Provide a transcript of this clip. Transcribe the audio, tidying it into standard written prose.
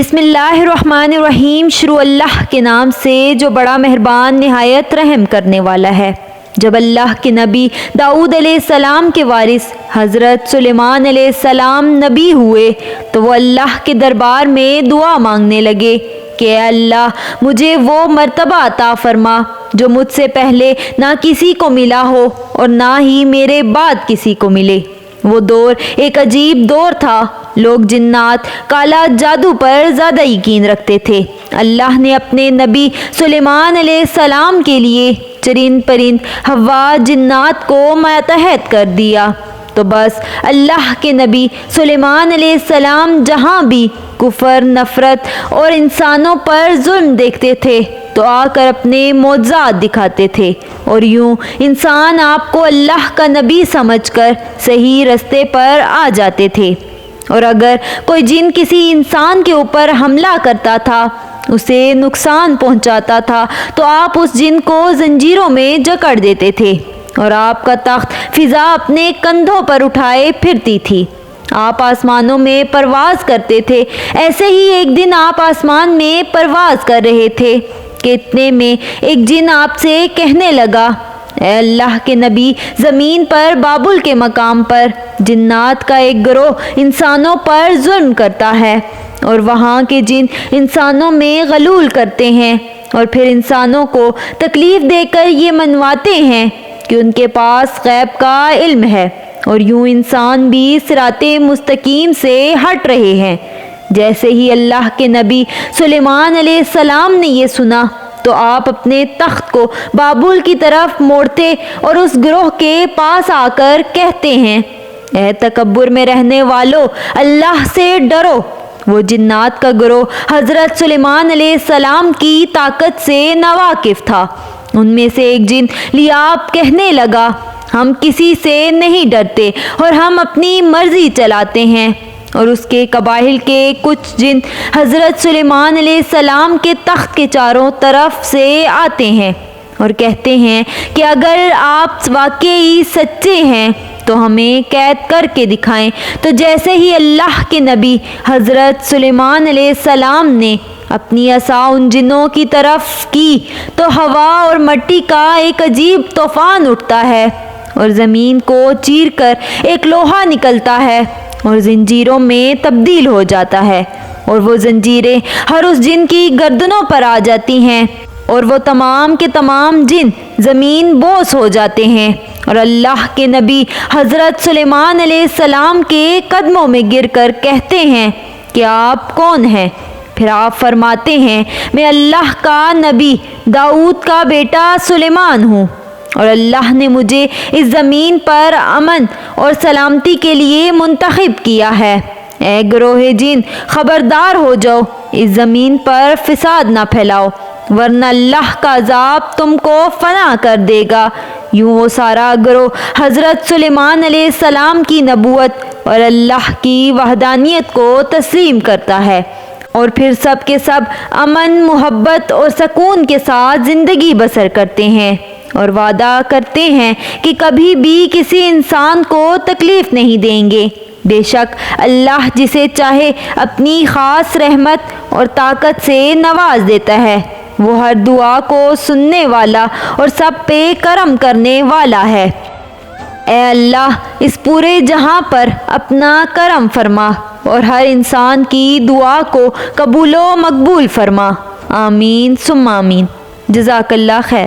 بسم اللہ الرحمن الرحیم۔ شروع اللہ کے نام سے جو بڑا مہربان نہایت رحم کرنے والا ہے۔ جب اللہ کے نبی داؤد علیہ السلام کے وارث حضرت سلیمان علیہ السلام نبی ہوئے تو وہ اللہ کے دربار میں دعا مانگنے لگے کہ اے اللہ مجھے وہ مرتبہ عطا فرما جو مجھ سے پہلے نہ کسی کو ملا ہو اور نہ ہی میرے بعد کسی کو ملے۔ وہ دور ایک عجیب دور تھا۔ لوگ جنات کالا جادو پر زیادہ یقین رکھتے تھے۔ اللہ نے اپنے نبی سلیمان علیہ السلام کے لیے چرند پرند ہوا جنات کو ماتحت کر دیا، تو بس اللہ کے نبی سلیمان علیہ السلام جہاں بھی کفر، نفرت اور انسانوں پر ظلم دیکھتے تھے تو آ کر اپنے معجزات دکھاتے تھے، اور یوں انسان آپ کو اللہ کا نبی سمجھ کر صحیح رستے پر آ جاتے تھے۔ اور اگر کوئی جن کسی انسان کے اوپر حملہ کرتا تھا، اسے نقصان پہنچاتا تھا، تو آپ اس جن کو زنجیروں میں جکڑ دیتے تھے، اور آپ کا تخت فضا اپنے کندھوں پر اٹھائے پھرتی تھی۔ آپ آسمانوں میں پرواز کرتے تھے۔ ایسے ہی ایک دن آپ آسمان میں پرواز کر رہے تھے کہ اتنے میں ایک جن آپ سے کہنے لگا، اے اللہ کے نبی، زمین پر بابل کے مقام پر جنات کا ایک گروہ انسانوں پر ظلم کرتا ہے، اور وہاں کے جن انسانوں میں غلول کرتے ہیں، اور پھر انسانوں کو تکلیف دے کر یہ منواتے ہیں کہ ان کے پاس غیب کا علم ہے، اور یوں انسان بھی صراط مستقیم سے ہٹ رہے ہیں۔ جیسے ہی اللہ کے نبی سلیمان علیہ السلام نے یہ سنا تو آپ اپنے تخت کو بابل کی طرف موڑتے اور اس گروہ کے پاس آ کر کہتے ہیں، اے تکبر میں رہنے والو، اللہ سے ڈرو۔ وہ جنات کا گروہ حضرت سلیمان علیہ السلام کی طاقت سے ناواقف تھا۔ ان میں سے ایک جن لیاب کہنے لگا، ہم کسی سے نہیں ڈرتے اور ہم اپنی مرضی چلاتے ہیں۔ اور اس کے قبائل کے کچھ جن حضرت سلیمان علیہ السلام کے تخت کے چاروں طرف سے آتے ہیں اور کہتے ہیں کہ اگر آپ واقعی سچے ہیں تو ہمیں قید کر کے دکھائیں۔ تو جیسے ہی اللہ کے نبی حضرت سلیمان علیہ السلام نے اپنی عصا ان جنوں کی طرف کی تو ہوا اور مٹی کا ایک عجیب طوفان اٹھتا ہے، اور زمین کو چیر کر ایک لوہا نکلتا ہے اور زنجیروں میں تبدیل ہو جاتا ہے، اور وہ زنجیریں ہر اس جن کی گردنوں پر آ جاتی ہیں، اور وہ تمام کے تمام جن زمین بوس ہو جاتے ہیں، اور اللہ کے نبی حضرت سلیمان علیہ السلام کے قدموں میں گر کر کہتے ہیں کہ آپ کون ہیں؟ پھر آپ فرماتے ہیں، میں اللہ کا نبی داؤد کا بیٹا سلیمان ہوں، اور اللہ نے مجھے اس زمین پر امن اور سلامتی کے لیے منتخب کیا ہے۔ اے گروہ جن، خبردار ہو جاؤ، اس زمین پر فساد نہ پھیلاؤ، ورنہ اللہ کا عذاب تم کو فنا کر دے گا۔ یوں وہ سارا گروہ حضرت سلیمان علیہ السلام کی نبوت اور اللہ کی وحدانیت کو تسلیم کرتا ہے، اور پھر سب کے سب امن، محبت اور سکون کے ساتھ زندگی بسر کرتے ہیں، اور وعدہ کرتے ہیں کہ کبھی بھی کسی انسان کو تکلیف نہیں دیں گے۔ بے شک اللہ جسے چاہے اپنی خاص رحمت اور طاقت سے نواز دیتا ہے، وہ ہر دعا کو سننے والا اور سب پہ کرم کرنے والا ہے۔ اے اللہ، اس پورے جہاں پر اپنا کرم فرما اور ہر انسان کی دعا کو قبول و مقبول فرما۔ آمین ثم آمین۔ جزاک اللہ خیر۔